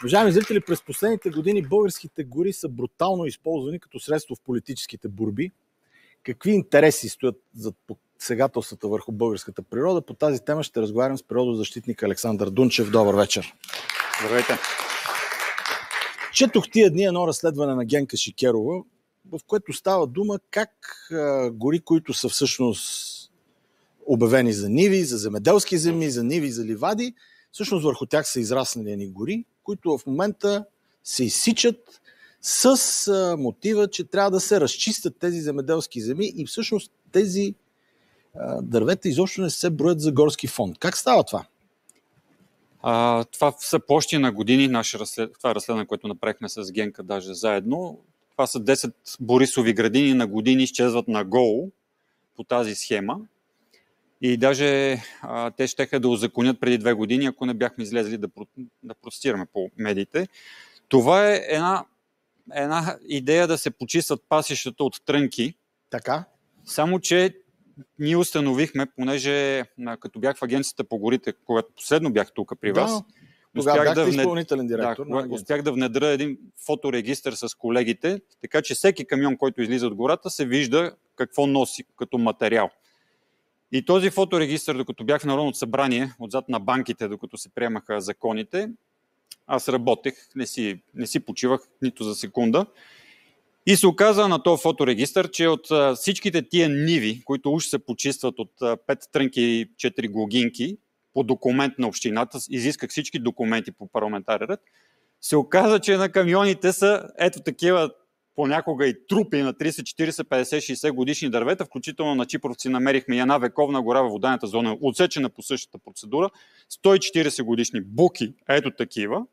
Уважаеми зрители, през последните години българските гори са брутално използвани като средство в политическите борби. Какви интереси стоят зад посегателствата върху българската природа? По тази тема ще разговарям с природозащитник Александър Дунчев. Добър вечер. Здравейте. Четох тия дни едно разследване на Генка Шикерова, в което става дума как гори, които са всъщност обявени за ниви, за земеделски земи, за ниви, за ливади, всъщност върху тях са израснали едни гори, които в момента се изсичат с мотива, че трябва да се разчистят тези земеделски земи и всъщност тези дървета изобщо не се броят за горски фонд. Как става това? Това са площи на години. Това е разследване, което направихме с Генка даже заедно. Това са 10 Борисови градини на години изчезват наголо по тази схема. И даже те щеха да узаконят преди 2 години, ако не бяхме излезли да протестираме по медиите. Това е една идея да се почистват пасищата от трънки. Така. Само, че ние установихме, понеже като бях в агенцията по горите, когато последно бях тук при вас, тогава бяхте изпълнителен директор. Успях да внедра един фоторегистър с колегите, така че всеки камион, който излиза от гората, се вижда какво носи като материал. И този фоторегистър, докато бях в Народното събрание, отзад на банките, докато се приемаха законите, аз работех, не си почивах нито за секунда. И се оказа на този фоторегистър, че от всичките тия ниви, които уж се почистват от 5 трънки и 4 глогинки, по документ на общината, изисках всички документи по парламентарен ред, се оказа, че на камионите са ето такива понякога и трупи на 30, 40, 50, 60 годишни дървета, включително на Чипровци намерихме и една вековна гора във водайната зона, отсечена по същата процедура, 140 годишни буки, ето такива,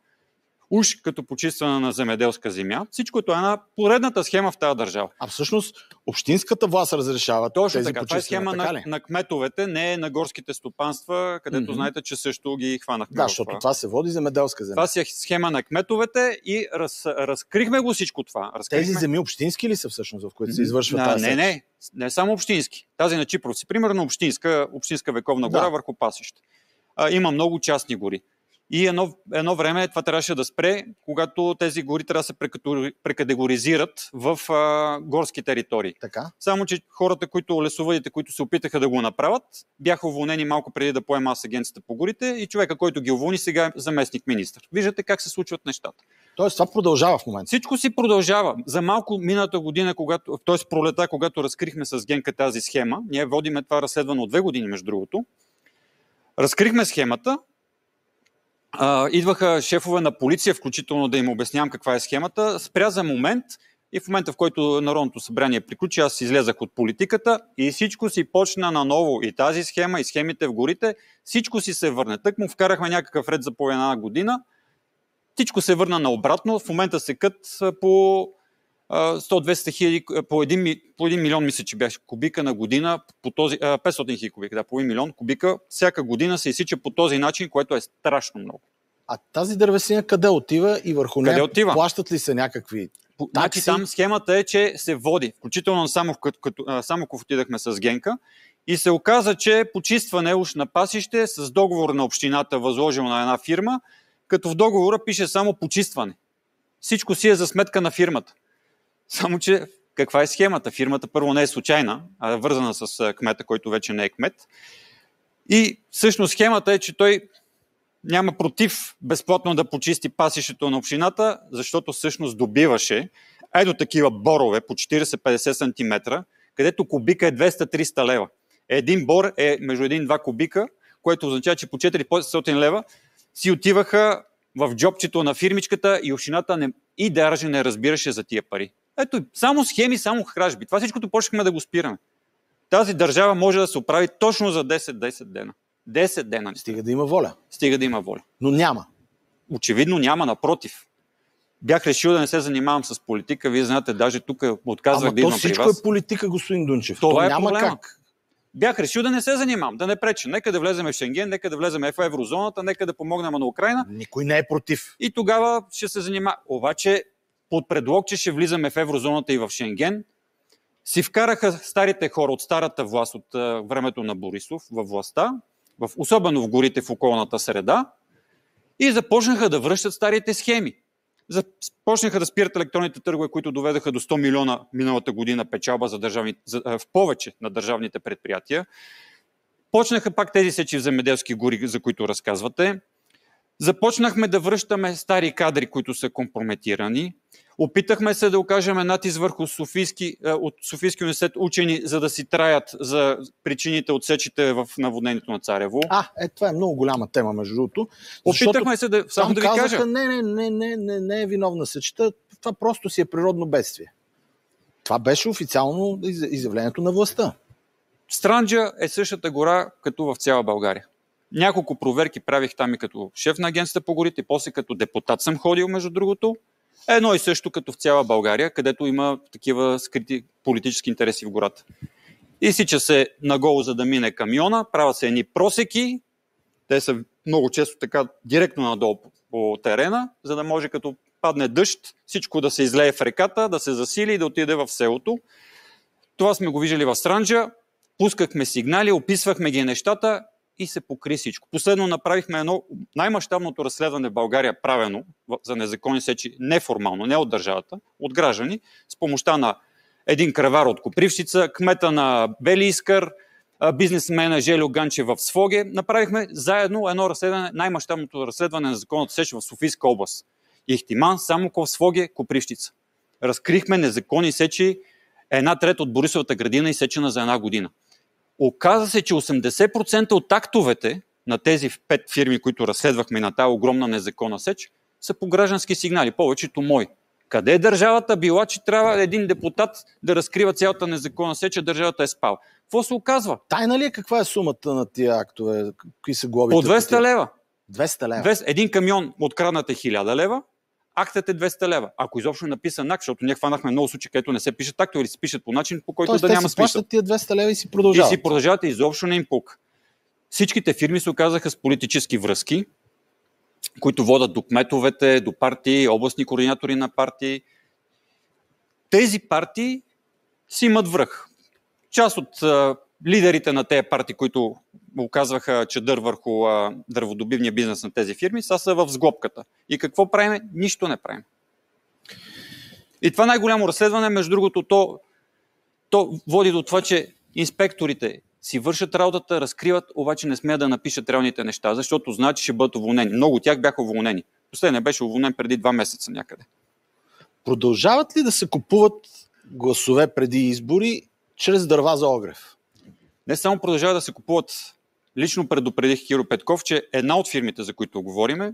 уж като почистване на земеделска земя. Всичкото е една поредната схема в тази държава. А всъщност общинската власт разрешава точно тези така. Това е схема на кметовете, не на горските стопанства, където знаете, че също ги хванахме. Да, защото това се води земеделска земя. Това си е схема на кметовете и разкрихме го всичко това. Тези земи общински ли са всъщност, в които се извършва тази сеч? Не само общински. Тази на Чипровци, примерно общинска вековна гора върху пасище. Има много частни гори. И едно време това трябваше да спре, когато тези гори трябва да се прекатегоризират в горски територии. Така. Само, че хората, лесовъдите, които се опитаха да го направят, бяха уволнени малко преди да поема с агенцията по горите и човека, който ги уволни, сега е заместник министър. Виждате как се случват нещата. Тоест това продължава в момента. Всичко си продължава. За малко миналата година, т.е. пролета, когато разкрихме с Генка тази схема, ние водиме това разследване от 2 години, между другото, разкрихме схемата. Идваха шефове на полиция, включително да им обяснявам каква е схемата. Спря за момент и в момента, в който Народното събрание приключи, аз излезах от политиката и всичко си почна наново. И тази схема, и схемите в горите, всичко си се върне. Тък му вкарахме някакъв ред за по 1 година, всичко се върна наобратно. В момента се кът по 100-200 хиляди, по 1 милион, мисля, че беше кубика на година, 500 хиляди кубика, по 1 милион кубика, всяка година се изсича по този начин, което е страшно много. А тази дървесина къде отива и върху нея плащат ли се някакви такси? Значи там схемата е, че се води, включително на Самоков отидахме с Генка и се оказа, че почистване уж на пасище с договор на общината възложил на една фирма, като в договора пише само почистване. Всичко си е за сметка на фирмата. Само, че каква е схемата? Фирмата първо не е случайна, а е вързана с кмета, който вече не е кмет. И всъщност схемата е, че той няма против безплатно да почисти пасището на общината, защото всъщност добиваше ето такива борове по 40-50 см, където кубика е 200-300 лева. Един бор е между 1-2 кубика, което означава, че по 400 лева си отиваха в джобчето на фирмичката и общината и даже не разбираше за тия пари. Ето, само схеми, само кражби. Това всичкото почнахме да го спираме. Тази държава може да се оправи точно за 10 дена. 10 дена. Стига да има воля. Стига да има воля. Но няма. Очевидно няма, напротив. Бях решил да не се занимавам с политика. Вие знаете, даже тук отказвах да идвам при вас. Всичко е политика, господин Дунчев. Това няма проблема. Как. Бях решил да не се занимавам, да не преча. Нека да влезем в Шенген, нека да влезем в еврозоната, нека да помогнем на Украйна. Никой не е против. И тогава ще се занимава. Обаче, под предлог, че ще влизаме в еврозоната и в Шенген, си вкараха старите хора от старата власт, от времето на Борисов, във властта, особено в горите, в околната среда, и започнаха да връщат старите схеми. Започнаха да спират електронните търгове, които доведаха до 100 милиона миналата година печалба в повече на държавните предприятия. Почнаха пак тези сечи в земеделски гори, за които разказвате. Започнахме да връщаме стари кадри, които са компрометирани. Опитахме се да окажем натиск върху от Софийски университет учени, за да си траят за причините от сечите в наводнението на Царево. Това е много голяма тема, между другото. Опитахме се да ви кажа. Не е виновна сечта, това просто си е природно бедствие. Това беше официално изявлението на властта. Странджа е същата гора, като в цяла България. Няколко проверки правих там и като шеф на агенцията по горите, после като депутат съм ходил, между другото. Едно и също като в цяла България, където има такива скрити политически интереси в гората. Изсича се наголо, за да мине камиона, правят се едни просеки, те са много често така директно надолу по терена, за да може като падне дъжд, всичко да се излее в реката, да се засили и да отиде в селото. Това сме го виждали в Странджа, пускахме сигнали, описвахме ги нещата и се покри всичко. Последно направихме едно най-мащабното разследване в България, правено за незаконни сечи, неформално, не от държавата, от граждани, с помощта на един кръвар от Копривщица, кмета на Бели Искър, бизнесмена Желю Ганчев в Своге. Направихме заедно едно разследване, най-мащабното разследване на незаконната сеч в Софийска област. Ихтиман, Самоков, Своге, Копривщица. Разкрихме незаконни сечи, 1/3 от Борисовата градина, изсечена за 1 година. Оказа се, че 80% от актовете на тези 5 фирми, които разследвахме на тази огромна незаконна сеч, са по граждански сигнали, повечето мои. Къде е държавата била, че трябва един депутат да разкрива цялата незаконна сеч, а държавата е спала? Какво се оказва? Тайна ли е каква е сумата на тия актове? Какви са глобите? По 200 лева. 200 лева? Един камион откраднат е 1000 лева, актът е 200 лева. Ако изобщо е написан акт, защото ние хванахме много случаи, където не се пишат актове или се пишат по начин, по който да няма смисъл. Тоест те си плащат тия 200 лева и си продължават. И си продължават и изобщо не им пука. Всичките фирми се оказаха с политически връзки, които водят до кметовете, до партии, областни координатори на партии. Тези партии си имат връх. Част от лидерите на тези партии, които оказваха чадър върху дърводобивния бизнес на тези фирми, са в сглобката. И какво правим? Нищо не правим. И това най-голямо разследване, между другото, то води до това, че инспекторите си вършат работата, разкриват, обаче не смеят да напишат реалните неща, защото знаят, че ще бъдат уволнени. Много от тях бяха уволнени. Последният беше уволнен преди 2 месеца някъде. Продължават ли да се купуват гласове преди избори чрез дърва за огрев? Не само продължават да се купуват. Лично предупредих Киро Петков, че една от фирмите, за които говориме,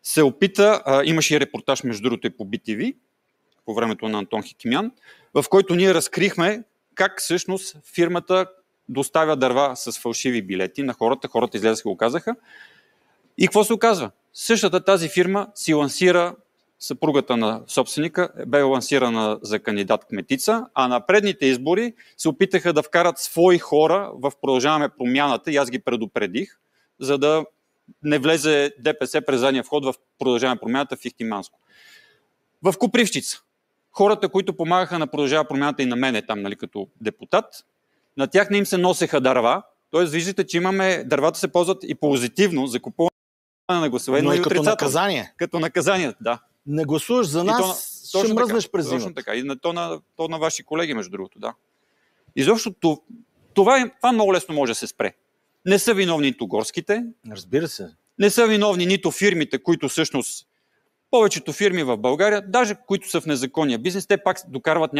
се опита, имаше и репортаж между другото и по BTV, по времето на Антон Хикимян, в който ние разкрихме как всъщност фирмата доставя дърва с фалшиви билети на хората. Хората излезаха и го казаха. И какво се оказва? Същата тази фирма си лансира, съпругата на собственика бе лансирана за кандидат кметица, а на предните избори се опитаха да вкарат свои хора в Продължаваме промяната и аз ги предупредих, за да не влезе ДПС през задния вход в Продължаваме промяната в Ихтиманско. В Копривщица. Хората, които помагаха на Продължава промяната и на мене там, нали, като депутат, на тях не им се носеха дърва. Тоест, виждате, че дървата се ползват и позитивно за купуване на гласове. Но и като наказание. Като наказание, да. Не гласуваш за нас, ще мръзнеш през зимата. Точно така. И то на ваши колеги, между другото, да. Изобщо това много лесно може да се спре. Не са виновни нито горските. Разбира се. Не са виновни нито фирмите, които всъщност повечето фирми в България, даже които са в незаконния бизнес, те пак докарват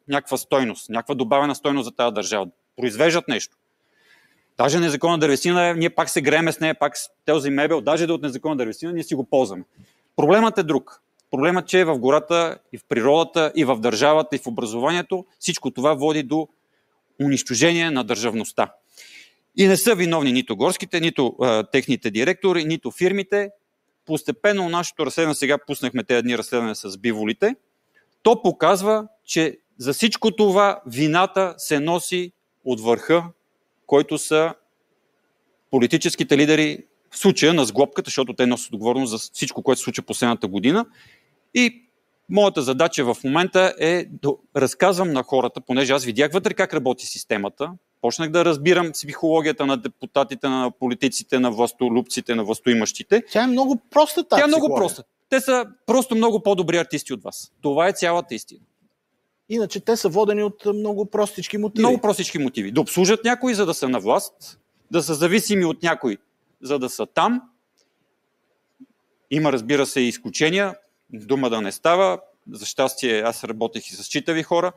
някаква стойност, някаква добавена стойност за тази държава. Произвеждат нещо. Даже незаконна дървесина, ние пак се грееме с нея, пак с този мебел, даже да от незаконна дървесина, ние си го ползваме. Проблемът е друг. Проблемът, че в гората, и в природата, и в държавата, и в образованието, всичко това води до унищожение на държавността. И не са виновни нито горските, нито техните директори, нито фирмите. Постепенно нашето разследване, сега пуснахме тези дни разследване с биволите, то показва, че за всичко това вината се носи от върха, който са политическите лидери в случая на сглобката, защото те носят отговорност за всичко, което се случва последната година. И моята задача в момента е да разказвам на хората, понеже аз видях вътре как работи системата, Почнах да разбирам психологията на депутатите, на политиците, на властолюбците, на властоимащите. Тя е много проста тази Тя е много психология. проста. Те са просто много по-добри артисти от вас. Това е цялата истина. Иначе те са водени от много простички мотиви. Много простички мотиви. Да обслужат някой, за да са на власт, да са зависими от някой, за да са там. Има, разбира се, и изключения. Дума да не става. За щастие, аз работех и с читави хора.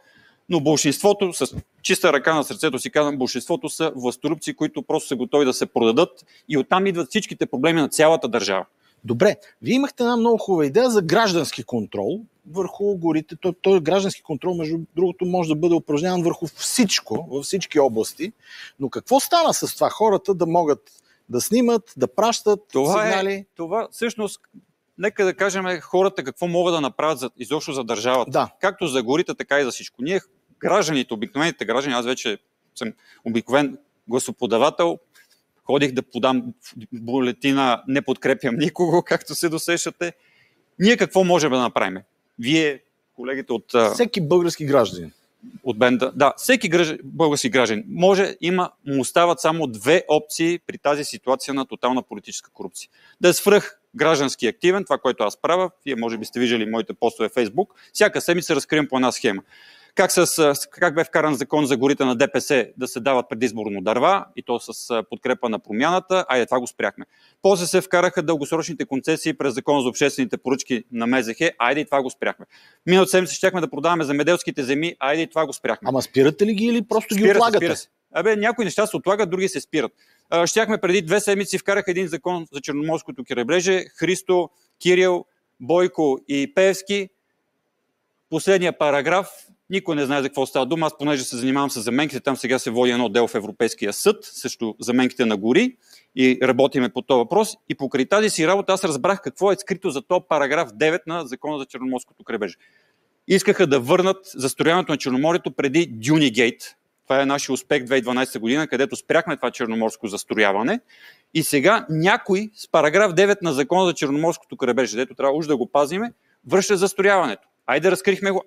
Но болшинството, с чиста ръка на сърцето си казвам, болшинството са властолюбци, които просто са готови да се продадат и оттам идват всичките проблеми на цялата държава. Добре, вие имахте една много хубава идея за граждански контрол върху горите. Той граждански контрол, между другото, може да бъде упражняван върху всичко, във всички области. Но какво стана с това? Хората да могат да снимат, да пращат сигнали? Това всъщност, нека да кажем хората какво могат да направят изобщо за държавата. Да. Както за горите, така и за всичко. Ние, гражданите, обикновените граждани, аз вече съм обикновен гласоподавател, ходих да подам бюлетина, не подкрепям никого, както се досещате. Ние какво можем да направим? Вие, колегите от... Всеки български гражданин. От бенда. Да, всеки български гражданин му остават само две опции при тази ситуация на тотална политическа корупция. Да е свръх граждански активен, това, което аз правя, вие може би сте виждали моите постове в Фейсбук, всяка седмица разкривам по една схема. Как бе вкаран закон за горите на ДПС да се дават предизборно дърва, и то с подкрепа на промяната, това го спряхме. После се вкараха дългосрочните концесии през закон за обществените поръчки на МЗХ, и това го спряхме. Миналата седмица щяхме да продаваме земеделските земи, и това го спряхме. Ама спирате ли ги или просто ги отлагате? Спира се. Някои неща се отлагат, други се спират. Щяхме преди 2 седмици, вкараха един закон за Черноморското крайбрежие. Христо, Кирил, Бойко и Пеевски. Последния параграф, никой не знае за какво става дума. Аз понеже се занимавам с заменките, там сега се води едно дело в Европейския съд, също заменките на гори, и работиме по този въпрос. И покрай тази си работа аз разбрах какво е скрито за този параграф 9 на Закона за Черноморското крайбрежие. Искаха да върнат застрояването на Черноморието преди Дюнигейт. Това е нашия успех 2012 година, където спряхме това черноморско застрояване. И сега някой с параграф 9 на Закона за Черноморското крайбрежие, дето трябва уж да го пазиме, връща застрояването. Айде разкрихме го,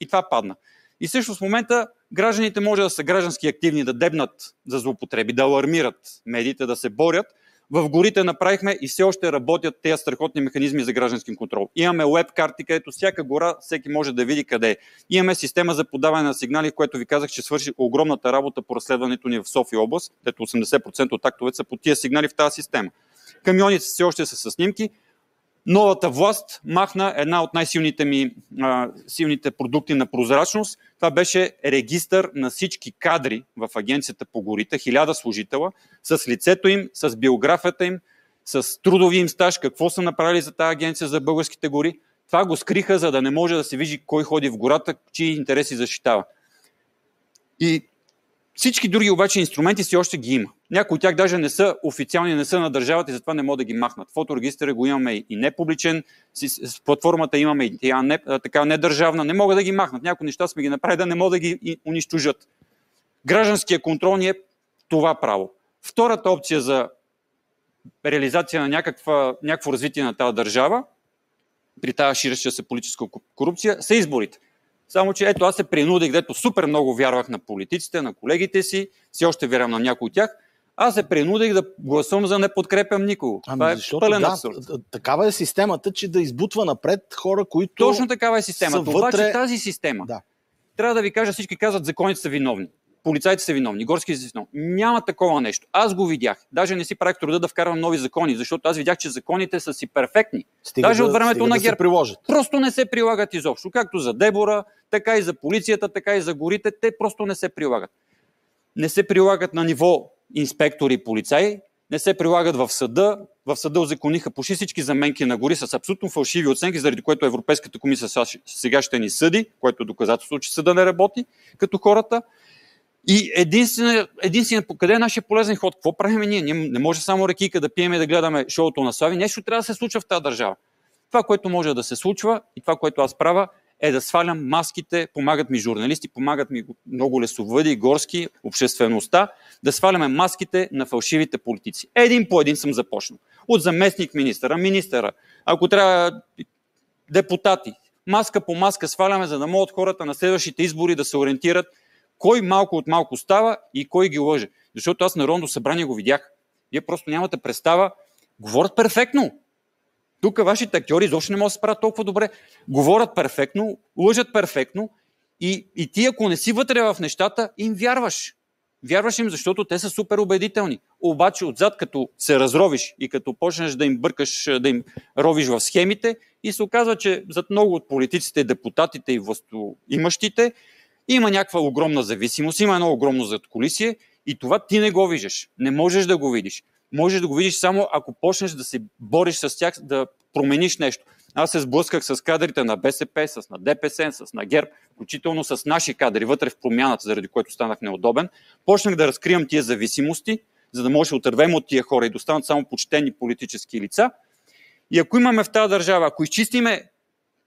и това падна. И също в момента гражданите може да са граждански активни, да дебнат за злоупотреби, да алармират медиите, да се борят. В горите направихме и все още работят тези страхотни механизми за граждански контрол. Имаме уеб карти, където всяка гора всеки може да види къде е. Имаме система за подаване на сигнали, което ви казах, че свърши огромната работа по разследването ни в София област, където 80% от актовете са по тия сигнали в тази система. Камионите все още са със снимки. Новата власт махна една от най-силните продукти на прозрачност. Това беше регистър на всички кадри в Агенцията по горите, 1000 служителя, с лицето им, с биографията им, с трудови им стаж, какво са направили за тази агенция за българските гори. Това го скриха, за да не може да се види кой ходи в гората, чии интереси защитава. И всички други обаче инструменти си още ги има. Някои от тях даже не са официални, не са на държавата и затова не могат да ги махнат. Фоторегистъра го имаме и не публичен, с платформата имаме и така недържавна, не могат да ги махнат. Някои неща сме ги направили да не могат да ги унищожат. Гражданския контрол ни е това право. Втората опция за реализация на някакво развитие на тази държава, при тази ширеща се политическа корупция, са изборите. Само, че аз се принудих, дето супер много вярвах на политиците, на колегите си, все още вярвам на някои от тях, аз се принудих да гласувам за не подкрепям никого. Това е пълен абсурд. Такава е системата, че да избутва напред хора, които точно такава е системата. Вътре... Обаче тази система, трябва да ви кажа, всички казват, законите са виновни. Полицайите са виновни, горските са виновни. Няма такова нещо. Аз го видях. Даже не си правих труда да вкарвам нови закони, защото аз видях, че законите са си перфектни. Даже от времето на ГЕРБ. Просто не се прилагат изобщо. Както за Дебора, така и за полицията, така и за горите. Те просто не се прилагат. Не се прилагат на ниво инспектори и полицаи, не се прилагат в съда. В съда узакониха почти всички заменки на гори с абсолютно фалшиви оценки, заради което Европейската комисия сега ще ни съди, което е доказателство, че съда не работи като хората. И единствено, къде е нашия полезен ход? Какво правим ние? Ние не може само рекийка да пием и да гледаме шоуто на Слави. Нещо трябва да се случва в тази държава. Това, което може да се случва и това, което аз правя, е да свалям маските, помагат ми журналисти, помагат ми много лесовъди, горски, обществеността, да сваляме маските на фалшивите политици. Един по един съм започнал. От заместник министъра, ако трябва депутати, маска по маска сваляме, за да могат хората на следващите избори да се ориентират кой малко от малко става и кой ги лъже. Защото аз Народното събрание го видях. Вие просто нямате представа. Говорят перфектно. Тук вашите актьори изобщо не могат да се справят толкова добре. Говорят перфектно, лъжат перфектно и ти, ако не си вътре в нещата, им вярваш. Вярваш им, защото те са супер убедителни. Обаче отзад, като се разровиш и като почнеш да им бъркаш, да им ровиш в схемите, и се оказва, че зад много от политиците, депутатите и властоимащите има някаква огромна зависимост, има едно огромно задкулисие и това ти не го виждаш. Не можеш да го видиш. Можеш да го видиш само ако почнеш да се бориш с тях, да промениш нещо. Аз се сблъсках с кадрите на БСП, с на ДПС, с на ГЕРБ, включително с наши кадри вътре в промяната, заради което станах неудобен. Почнах да разкривам тия зависимости, за да може да отървем от тия хора и да останат само почтени политически лица. И ако имаме в тази държава, ако изчистиме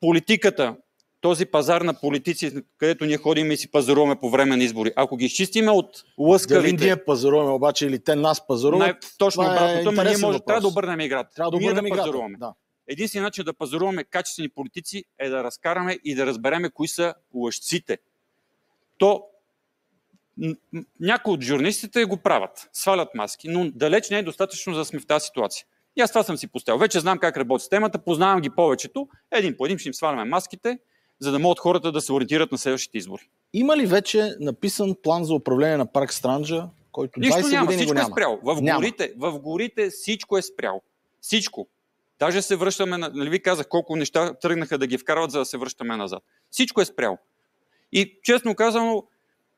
политиката, този пазар на политици, където ние ходим и си пазаруваме по време на избори, ако ги изчистиме от лъскавите... Дали ние пазаруваме обаче или те нас пазаруват? Точно обратното, но ние трябва да обърнем играта. Трябва да обърнем играта. Пазаруваме. Да. Единственият начин да пазаруваме качествени политици е да разкараме и да разбереме кои са лъжците. Някои от журналистите го правят, свалят маски, но далеч не е достатъчно, за да сме в тази ситуация. И аз това съм си поставил. Вече знам как работи системата, познавам ги повечето. Един по един ще им сваляме маските, за да могат хората да се ориентират на следващите избори. Има ли вече написан план за управление на парк Странджа, който 20 Нищо няма, години всичко го няма? е спряло. В горите всичко е спряло. Всичко. Даже се връщаме, нали ви казах колко неща тръгнаха да ги вкарват, за да се връщаме назад. Всичко е спряло. И честно казано,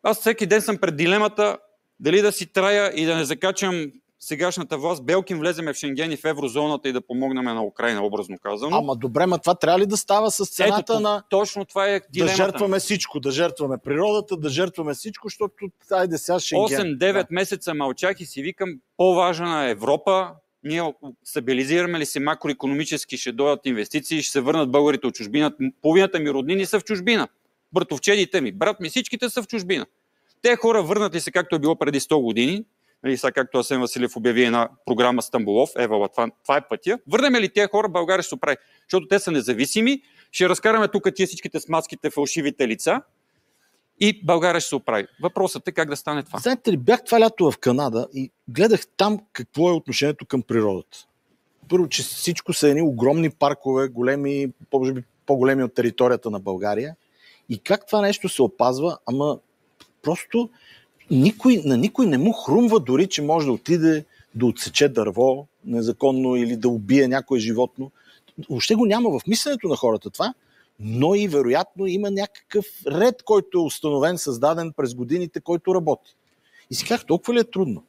аз всеки ден съм пред дилемата дали да си трая и да не закачам сегашната власт, белким влеземе в Шенген и в еврозоната и да помогнем на Украйна, образно казано. Ама добре, това трябва ли да става с цената на... Точно това е дилемата. Да жертваме всичко, да жертваме природата, да жертваме всичко, защото айде сега Шенген. 8-9 месеца мълчах и си викам, по-важна е Европа. Ние стабилизираме ли се макроекономически, ще дойдат инвестиции, ще се върнат българите от чужбина. Половината ми роднини са в чужбина. Братовчедите ми, брат ми, всичките са в чужбина. Те хора върнат ли се, както е било преди 100 години, нали, сега както Асен Василев обяви една програма Стамбулов, Евала, това е пътя. Върнем ли тези хора, България ще се оправи, защото те са независими, ще разкараме тук тия всичките с маските, фалшивите лица и България ще се оправи. Въпросът е как да стане това. Знаете ли, бях това лято в Канада и гледах там какво е отношението към природата. Първо, че всичко са едни огромни паркове, големи, може би по-големи от територията на България. И как това нещо се опазва, ама просто на никой не му хрумва дори, че може да отиде да отсече дърво незаконно или да убие някое животно. Въобще го няма в мисленето на хората това, но и вероятно има някакъв ред, който е установен, създаден през годините, който работи. И си как толкова ли е трудно?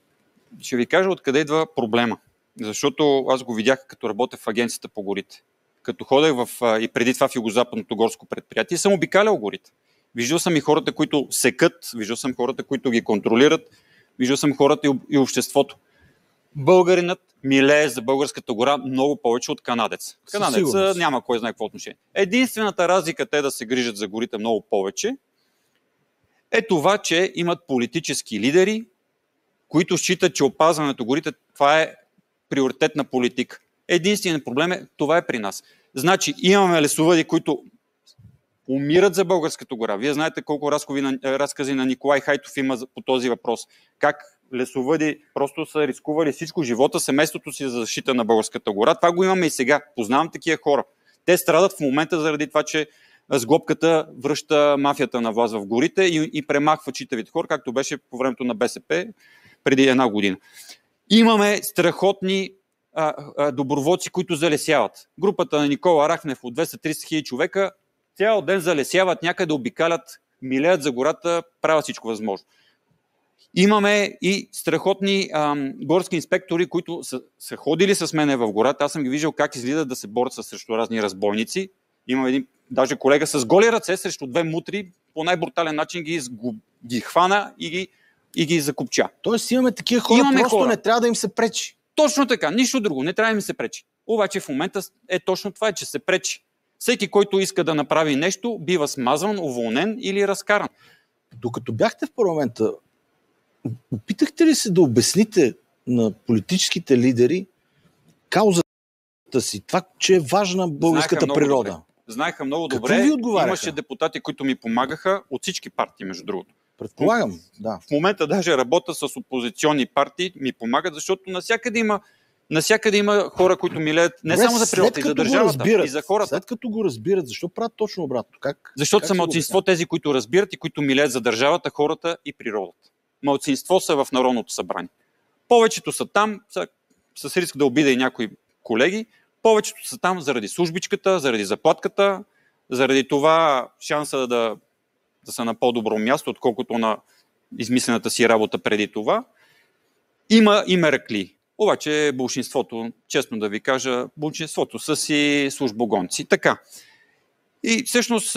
Ще ви кажа откъде идва проблема. Защото аз го видях като работя в агенцията по горите. Като ходех и преди това в Югозападното горско предприятие, съм обикалял горите. Виждал съм и хората, които секат, виждал съм хората, които ги контролират, виждал съм хората и обществото. Българинът милее за българската гора много повече от канадец. Канадец няма кой знае какво отношение. Единствената разлика те да се грижат за горите много повече е това, че имат политически лидери, които считат, че опазването горите това е приоритетна политика. Единственият проблем е, това е при нас. Значи имаме лесовъди, които умират за българската гора. Вие знаете колко разкази на Николай Хайтов има по този въпрос. Как лесовъди просто са рискували всичко, живота, семейството си за защита на българската гора. Това го имаме и сега. Познавам такива хора. Те страдат в момента заради това, че сглобката връща мафията на власт в горите и премахва читавите хора, както беше по времето на БСП преди една година. Имаме страхотни доброволци, които залесяват. Групата на Никола Рахнев от 230 хиляди човека цял ден залесяват, някъде обикалят, милеят за гората, правят всичко възможно. Имаме и страхотни горски инспектори, които са ходили с мене в гората. Аз съм ги виждал как излизат да се борят срещу разни разбойници. Имам един даже колега с голи ръце срещу две мутри, по най-брутален начин ги хвана и ги закопча. Тоест имаме такива хора, просто не трябва да им се пречи. Точно така, нищо друго, не трябва да им се пречи. Обаче в момента е точно това, че се пречи. Всеки, който иска да направи нещо, бива смазван, уволнен или разкаран. Докато бяхте в парламента, опитахте ли се да обясните на политическите лидери каузата си, това, че е важна българската природа? Знаеха много добре. Имаше депутати, които ми помагаха от всички партии, между другото. Предполагам, да. В момента даже работя с опозиционни партии, ми помагат, защото навсякъде има хора, които милеят не само за природата, и за държавата, и за хората. След като го разбират, защо правят точно обратно? Защото са малцинство тези, които разбират и които милеят за държавата, хората и природата. Малцинство са в Народното събрание. Повечето са там, с риск да обида и някои колеги, повечето са там заради службичката, заради заплатката, заради това шанса да са на по-добро място, отколкото на измислената си работа преди това. Има и меракли. Обаче болшинството, честно да ви кажа, болшинството са си службогонци. Така. И всъщност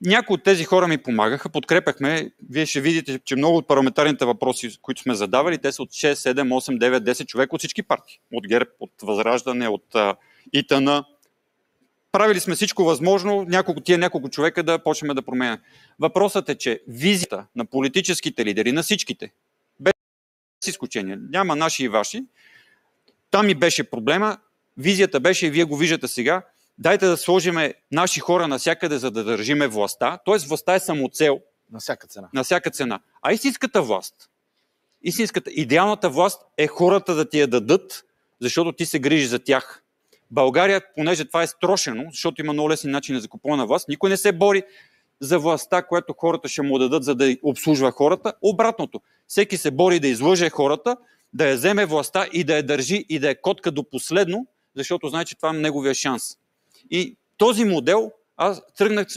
някои от тези хора ми помагаха, подкрепяхме. Вие ще видите, че много от парламентарните въпроси, които сме задавали, те са от 6, 7, 8, 9, 10 човека от всички партии. От ГЕРБ, от Възраждане, от ИТН. Правили сме всичко възможно, няколко човека да почнем да променяме. Въпросът е, че визията на политическите лидери, на всичките, без изключение, няма наши и ваши, там и беше проблема. Визията беше, и вие го виждате сега, дайте да сложиме наши хора навсякъде, за да държиме властта. Тоест властта е самоцел. На всяка цена. А истинската власт, идеалната власт е хората да ти я дадат, защото ти се грижи за тях. България, понеже това е строшено, защото има много лесни начини за купуване на власт, никой не се бори за властта, която хората ще му дадат, за да обслужва хората. Обратното. Всеки се бори да излъже хората, да я вземе властта и да я държи и да я котка до последно, защото знае, че това е неговия шанс. И този модел, аз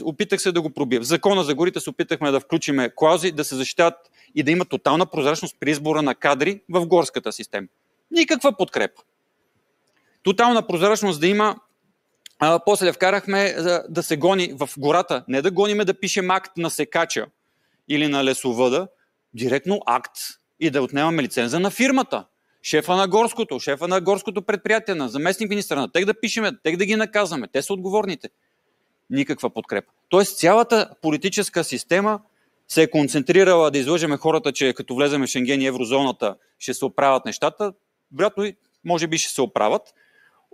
опитах се да го пробия. В Закона за горите се опитахме да включиме клаузи, да се защитават и да има тотална прозрачност при избора на кадри в горската система. Никаква подкрепа. Тотална прозрачност да има. После вкарахме да се гони в гората. Не да гониме да пишем акт на секача или на лесовъда, директно акт и да отнемаме лиценза на фирмата. Шефа на горското предприятие, на заместник министъра, на тех да пишеме, тех да ги наказваме. Те са отговорните. Никаква подкрепа. Тоест цялата политическа система се е концентрирала да излъжеме хората, че като влеземе в Шенген и еврозоната ще се оправят нещата. Вероятно, може би ще се оправят.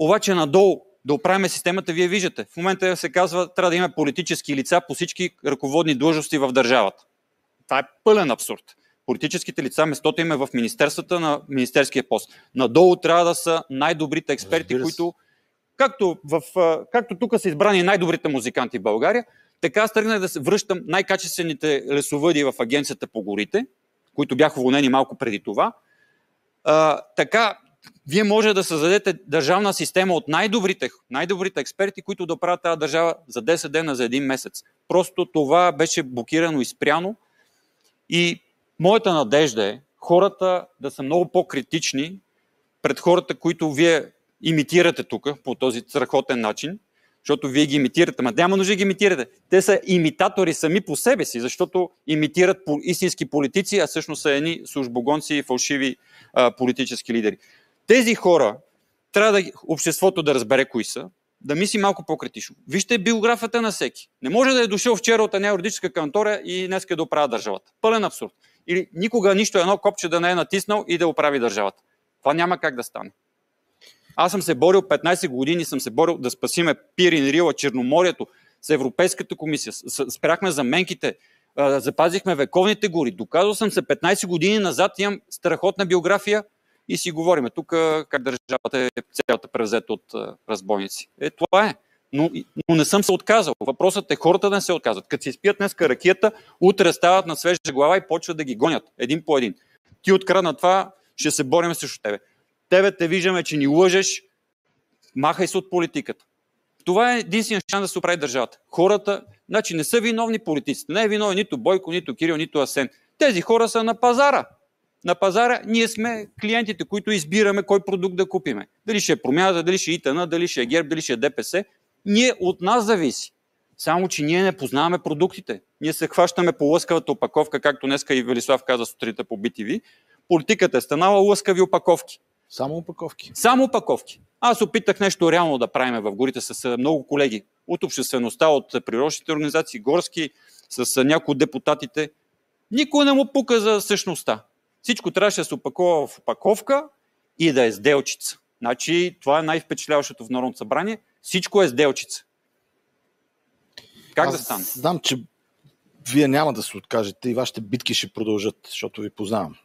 Обаче надолу да оправим системата, вие виждате. В момента се казва, трябва да има политически лица по всички ръководни длъжности в държавата. Това е пълен абсурд. Политическите лица, местото им е в министерствата на министерския пост. Надолу трябва да са най-добрите експерти, които, както тук са избрани най-добрите музиканти в България, така аз тръгнах да се връщам най-качествените лесовъди в Агенцията по горите, които бяха уволнени малко преди това. Така, вие може да създадете държавна система от най-добрите експерти, които да правят тази държава за 10 дена, за един месец. Просто това беше блокирано и спряно. И моята надежда е хората да са много по-критични пред хората, които вие имитирате тук по този страхотен начин, защото вие ги имитирате, няма нужда да ги имитирате. Те са имитатори сами по себе си, защото имитират истински политици, а всъщност са едни службогонци и фалшиви политически лидери. Тези хора трябва обществото да разбере кои са, да мисли малко по-критично. Вижте биографията на всеки. Не може да е дошъл вчера от една юридическа кантора и днеска да оправя държавата. Пълен абсурд. Или никога нищо едно копче да не е натиснал и да оправи държавата. Това няма как да стане. Аз съм се борил 15 години, да спасиме Пирин, Рила, Черноморието с Европейската комисия. Спряхме заменките, запазихме вековните гори. Доказал съм се 15 години назад, имам страхотна биография и си говориме тук как държавата е цялата превзета от разбойници. Това е. Но не съм се отказал. Въпросът е хората да не се отказват. Като си спият днеска ракията, утре стават на свежа глава и почват да ги гонят един по един. Ти открадна това, ще се борим срещу тебе. Тебе те виждаме, че ни лъжеш, махай се от политиката. Това е единствен шанс да се оправи държавата. Хората, значи не са виновни политиците. Не е виновен нито Бойко, нито Кирил, нито Асен. Тези хора са на пазара. На пазара ние сме клиентите, които избираме кой продукт да купиме. Дали ще е Промяната, дали ще е ИТН, дали ще е ГЕРБ, дали ще е ДПС. Ние от нас зависи. Само, че ние не познаваме продуктите. Ние се хващаме по лъскавата опаковка, както днеска и Велислав каза сутринта по BTV. Политиката е станала лъскави опаковки. Само опаковки. Аз опитах нещо реално да правим в горите с много колеги от обществеността, от природните организации, горски, с някои от депутатите. Никой не му пука за същността. Всичко трябваше да се опакова в опаковка и да е сделчица. Значи, това е най-впечатляващото в Народното събрание. Всичко е сделчица. Как да стане? Знам, че вие няма да се откажете и вашите битки ще продължат, защото ви познавам.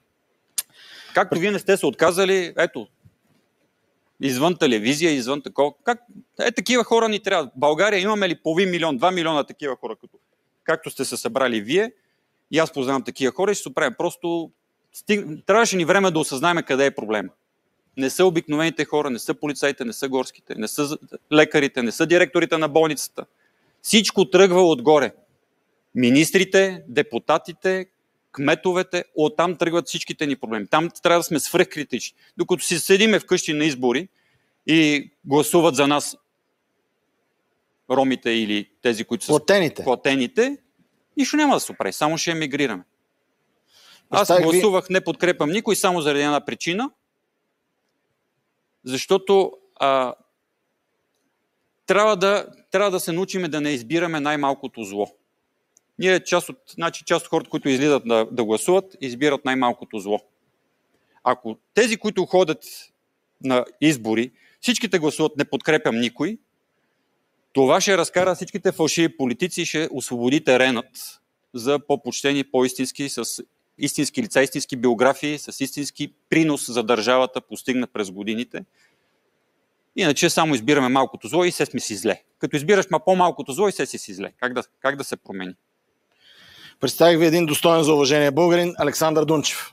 Както вие не сте се отказали, ето, извън телевизия, извън такова. Такива хора ни трябва. В България имаме ли половин милион, 2 милиона такива хора, както сте се събрали вие, и аз познавам такива хора и ще се оправим. Просто трябваше ни време да осъзнаем къде е проблема. Не са обикновените хора, не са полицаите, не са горските, не са лекарите, не са директорите на болницата. Всичко тръгва отгоре. Министрите, депутатите, кметовете, оттам тръгват всичките ни проблеми. Там трябва да сме свръхкритични. Докато си седиме вкъщи на избори и гласуват за нас ромите или тези, които са платените, нищо няма да се оправи, само ще емигрираме. Аз гласувах, не подкрепям никой, само заради една причина, защото трябва да се научим да не избираме най-малкото зло. Ние част от хората, които излизат да гласуват, избират най-малкото зло. Ако тези, които ходят на избори, всичките гласуват не подкрепям никой, това ще разкара всичките фалшиви политици и ще освободи теренът за по-почтени, по-истински, с истински лица, истински биографии, с истински принос за държавата, постигнат през годините. Иначе само избираме малкото зло и се сме си зле. Като избираш по-малкото зло и се си зле. Как да се промени? Представих ви един достоен за уважение българин Александър Дунчев.